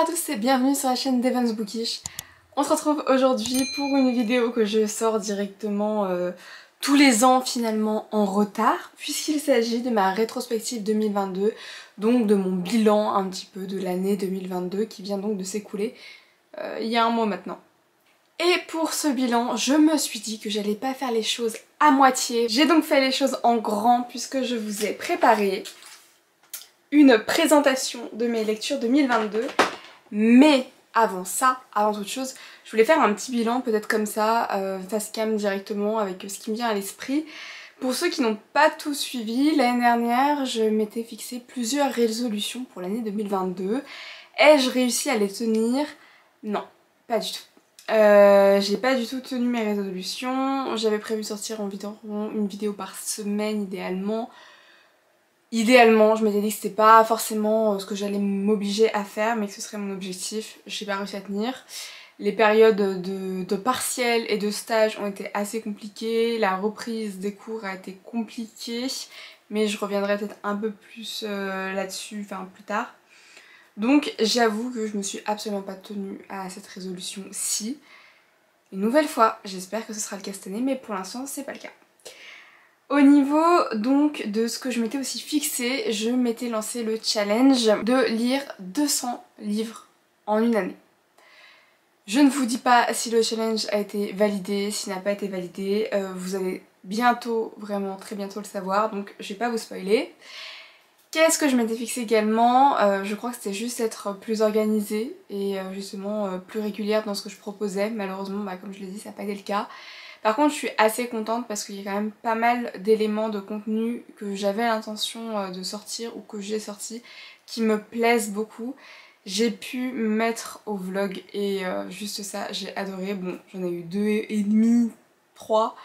à tous et bienvenue sur la chaîne d'Evans Bookish. On se retrouve aujourd'hui pour une vidéo que je sors directement tous les ans finalement en retard, puisqu'il s'agit de ma rétrospective 2022, donc de mon bilan un petit peu de l'année 2022 qui vient donc de s'écouler il y a un mois maintenant. Et pour ce bilan, je me suis dit que j'allais pas faire les choses à moitié. J'ai donc fait les choses en grand puisque je vous ai préparé une présentation de mes lectures 2022. Mais avant ça, avant toute chose, je voulais faire un petit bilan peut-être comme ça, face cam directement avec ce qui me vient à l'esprit. Pour ceux qui n'ont pas tout suivi, l'année dernière, je m'étais fixé plusieurs résolutions pour l'année 2022. Ai-je réussi à les tenir? Non, pas du tout. J'ai pas du tout tenu mes résolutions. J'avais prévu sortir environ une vidéo par semaine idéalement. Idéalement, je m'étais dit que c'était pas forcément ce que j'allais m'obliger à faire, mais que ce serait mon objectif. J'ai pas réussi à tenir. Les périodes de partiels et de stages ont été assez compliquées. La reprise des cours a été compliquée, mais je reviendrai peut-être un peu plus là-dessus, enfin plus tard. Donc j'avoue que je me suis absolument pas tenue à cette résolution-ci. Une nouvelle fois, j'espère que ce sera le cas cette année, mais pour l'instant c'est pas le cas. Au niveau donc de ce que je m'étais aussi fixé, je m'étais lancé le challenge de lire 200 livres en une année. Je ne vous dis pas si le challenge a été validé, s'il n'a pas été validé, vous allez bientôt, vraiment très bientôt le savoir, donc je vais pas vous spoiler. Qu'est-ce que je m'étais fixé également? Je crois que c'était juste être plus organisée et justement plus régulière dans ce que je proposais. Malheureusement, comme je l'ai dit, ça n'a pas été le cas. Par contre, je suis assez contente parce qu'il y a quand même pas mal d'éléments de contenu que j'avais l'intention de sortir ou que j'ai sorti qui me plaisent beaucoup. J'ai pu me mettre au vlog et juste ça, j'ai adoré. Bon, j'en ai eu 2,5, 3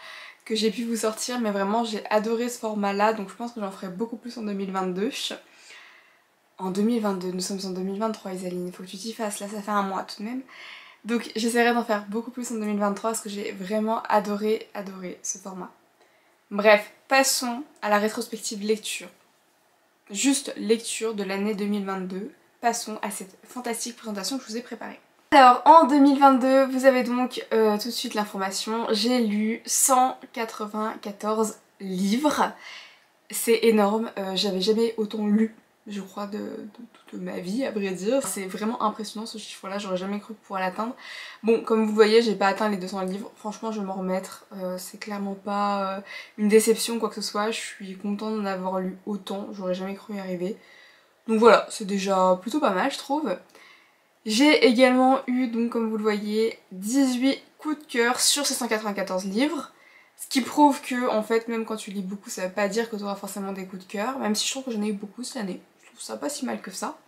que j'ai pu vous sortir, mais vraiment j'ai adoré ce format-là, donc je pense que j'en ferai beaucoup plus en 2022. En 2022, nous sommes en 2023 Isaline, il faut que tu t'y fasses, là ça fait un mois tout de même. Donc j'essaierai d'en faire beaucoup plus en 2023 parce que j'ai vraiment adoré ce format. Bref, passons à la rétrospective lecture. Juste lecture de l'année 2022. Passons à cette fantastique présentation que je vous ai préparée. Alors en 2022, vous avez donc tout de suite l'information, j'ai lu 194 livres. C'est énorme, j'avais jamais autant lu, je crois, de toute ma vie à vrai dire. C'est vraiment impressionnant ce chiffre-là, j'aurais jamais cru pouvoir l'atteindre. Bon, comme vous voyez, j'ai pas atteint les 200 livres, franchement je vais m'en remettre, c'est clairement pas une déception quoi que ce soit, je suis contente d'en avoir lu autant, j'aurais jamais cru y arriver. Donc voilà, c'est déjà plutôt pas mal je trouve. J'ai également eu, donc comme vous le voyez, 18 coups de cœur sur ces 194 livres. Ce qui prouve que, en fait, même quand tu lis beaucoup, ça veut pas dire que tu auras forcément des coups de cœur. Même si je trouve que j'en ai eu beaucoup cette année. Je trouve ça pas si mal que ça.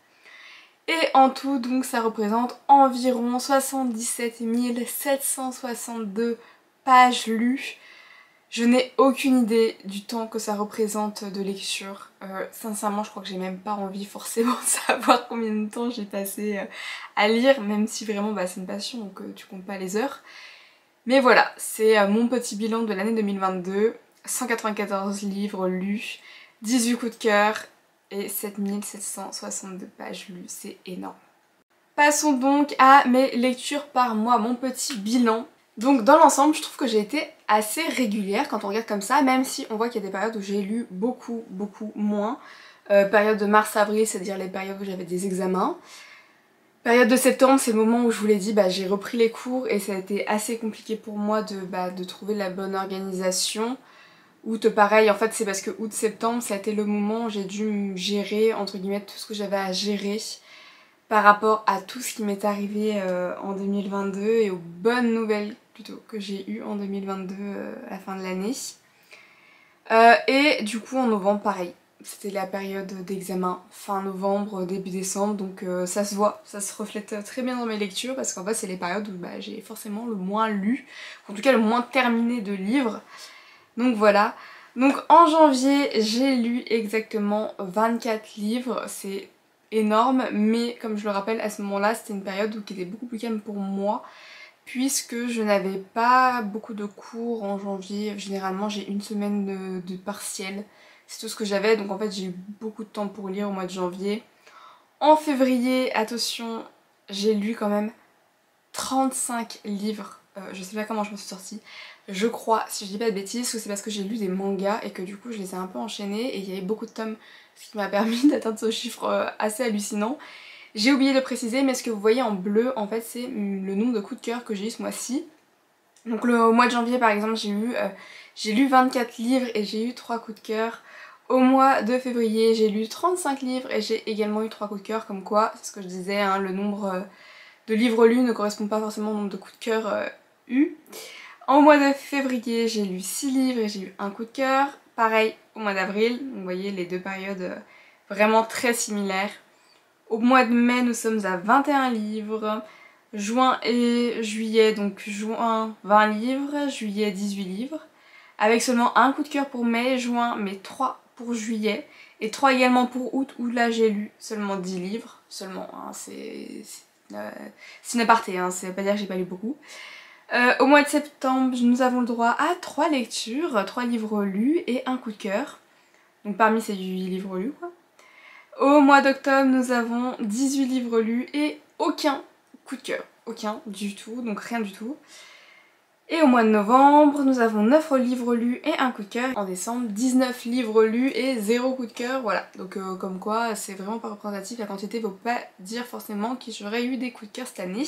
Et en tout, donc, ça représente environ 77 762 pages lues. Je n'ai aucune idée du temps que ça représente de lecture. Sincèrement, je crois que j'ai même pas envie forcément de savoir combien de temps j'ai passé à lire, même si vraiment c'est une passion, donc tu comptes pas les heures. Mais voilà, c'est mon petit bilan de l'année 2022. 194 livres lus, 18 coups de cœur et 7762 pages lues, c'est énorme. Passons donc à mes lectures par mois, mon petit bilan. Donc dans l'ensemble, je trouve que j'ai été assez régulière quand on regarde comme ça, même si on voit qu'il y a des périodes où j'ai lu beaucoup moins. Période de mars-avril, c'est-à-dire les périodes où j'avais des examens. Période de septembre, c'est le moment où je vous l'ai dit, j'ai repris les cours et ça a été assez compliqué pour moi de trouver la bonne organisation. Août, pareil, en fait c'est parce que août-septembre, ça a été le moment où j'ai dû me gérer, entre guillemets, tout ce que j'avais à gérer par rapport à tout ce qui m'est arrivé en 2022 et aux bonnes nouvelles plutôt que j'ai eues en 2022 à la fin de l'année. Et du coup en novembre pareil, c'était la période d'examen fin novembre, début décembre, donc ça se voit, ça se reflète très bien dans mes lectures parce qu'en fait c'est les périodes où j'ai forcément le moins lu, en tout cas le moins terminé de livres. Donc voilà. Donc en janvier j'ai lu exactement 24 livres, c'est énorme, mais comme je le rappelle à ce moment-là c'était une période qui était beaucoup plus calme pour moi puisque je n'avais pas beaucoup de cours en janvier. Généralement j'ai une semaine de partiel, c'est tout ce que j'avais, donc en fait j'ai eu beaucoup de temps pour lire au mois de janvier. En février, attention, j'ai lu quand même 35 livres. Je sais pas comment je me suis sortie. Je crois, si je dis pas de bêtises, que c'est parce que j'ai lu des mangas et que du coup je les ai un peu enchaînés et il y avait beaucoup de tomes, ce qui m'a permis d'atteindre ce chiffre assez hallucinant. J'ai oublié de préciser, mais ce que vous voyez en bleu, en fait, c'est le nombre de coups de cœur que j'ai eu ce mois-ci. Donc au mois de janvier par exemple, j'ai lu 24 livres et j'ai eu 3 coups de cœur. Au mois de février, j'ai lu 35 livres et j'ai également eu 3 coups de cœur, comme quoi, c'est ce que je disais, hein, le nombre de livres lus ne correspond pas forcément au nombre de coups de cœur eus. Au mois de février, j'ai lu 6 livres et j'ai eu un coup de cœur. Pareil au mois d'avril, vous voyez les deux périodes vraiment très similaires. Au mois de mai, nous sommes à 21 livres. Juin et juillet, donc juin 20 livres, juillet 18 livres. Avec seulement un coup de cœur pour mai, juin, mais 3 pour juillet. Et 3 également pour août, où là j'ai lu seulement 10 livres. Seulement, hein, c'est une aparté, hein, ça veut pas dire que j'ai pas lu beaucoup. Au mois de septembre, nous avons le droit à 3 lectures, 3 livres lus et un coup de cœur. Donc parmi ces 8 livres lus quoi. Au mois d'octobre, nous avons 18 livres lus et aucun coup de cœur. Aucun du tout, donc rien du tout. Et au mois de novembre, nous avons 9 livres lus et un coup de cœur. En décembre, 19 livres lus et 0 coup de cœur, voilà. Donc comme quoi, c'est vraiment pas représentatif, la quantité ne veut pas dire forcément que j'aurais eu des coups de cœur cette année.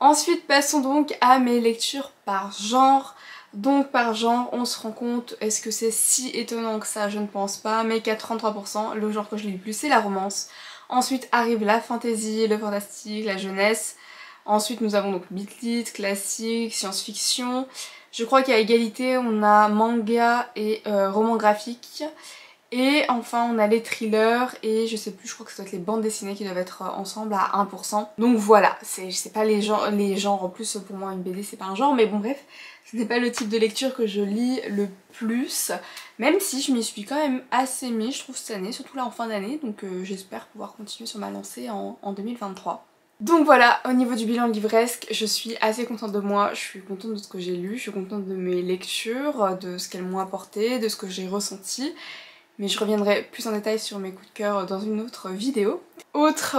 Ensuite, passons donc à mes lectures par genre. Donc par genre, on se rend compte, est-ce que c'est si étonnant que ça? Je ne pense pas, mais qu'à 33%, le genre que je lis le plus c'est la romance. Ensuite arrive la fantasy, le fantastique, la jeunesse. Ensuite nous avons donc beat-lit, classique, science-fiction. Je crois qu'à égalité on a manga et roman graphique. Et enfin on a les thrillers et je sais plus, je crois que ça doit être les bandes dessinées qui doivent être ensemble à 1%. Donc voilà, c'est pas les genres, en plus pour moi une BD c'est pas un genre, mais bon bref, ce n'est pas le type de lecture que je lis le plus. Même si je m'y suis quand même assez mis, je trouve, cette année, surtout là en fin d'année, donc j'espère pouvoir continuer sur ma lancée en 2023. Donc voilà, au niveau du bilan livresque, je suis assez contente de moi, je suis contente de ce que j'ai lu, je suis contente de mes lectures, de ce qu'elles m'ont apporté, de ce que j'ai ressenti. Mais je reviendrai plus en détail sur mes coups de cœur dans une autre vidéo. Autre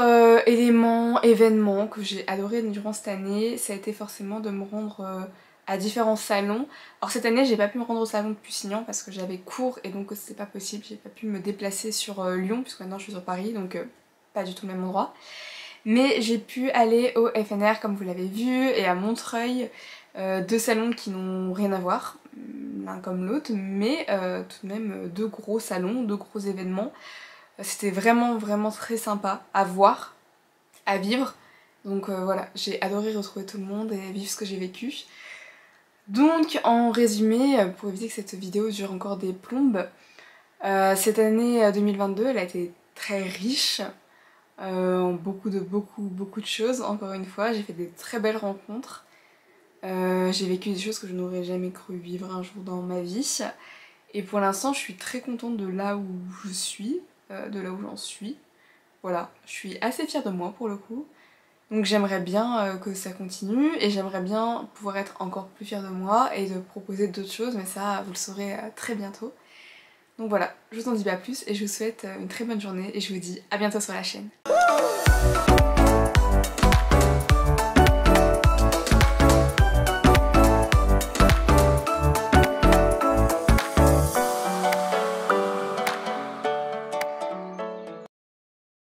événement que j'ai adoré durant cette année, ça a été forcément de me rendre à différents salons. Alors cette année j'ai pas pu me rendre au salon de Pusignan parce que j'avais cours et donc c'était pas possible, j'ai pas pu me déplacer sur Lyon puisque maintenant je suis sur Paris, donc pas du tout le même endroit. Mais j'ai pu aller au FNR comme vous l'avez vu et à Montreuil, deux salons qui n'ont rien à voir l'un comme l'autre, mais tout de même deux gros salons, deux gros événements. C'était vraiment très sympa à voir, à vivre. Donc voilà, j'ai adoré retrouver tout le monde et vivre ce que j'ai vécu. Donc en résumé, pour éviter que cette vidéo dure encore des plombes, cette année 2022 elle a été très riche. Beaucoup de choses, encore une fois, j'ai fait des très belles rencontres. J'ai vécu des choses que je n'aurais jamais cru vivre un jour dans ma vie. Et pour l'instant, je suis très contente de là où je suis, de là où j'en suis. Voilà, je suis assez fière de moi pour le coup. Donc j'aimerais bien que ça continue et j'aimerais bien pouvoir être encore plus fière de moi et de proposer d'autres choses, mais ça, vous le saurez très bientôt. Donc voilà, je vous en dis pas plus et je vous souhaite une très bonne journée et je vous dis à bientôt sur la chaîne.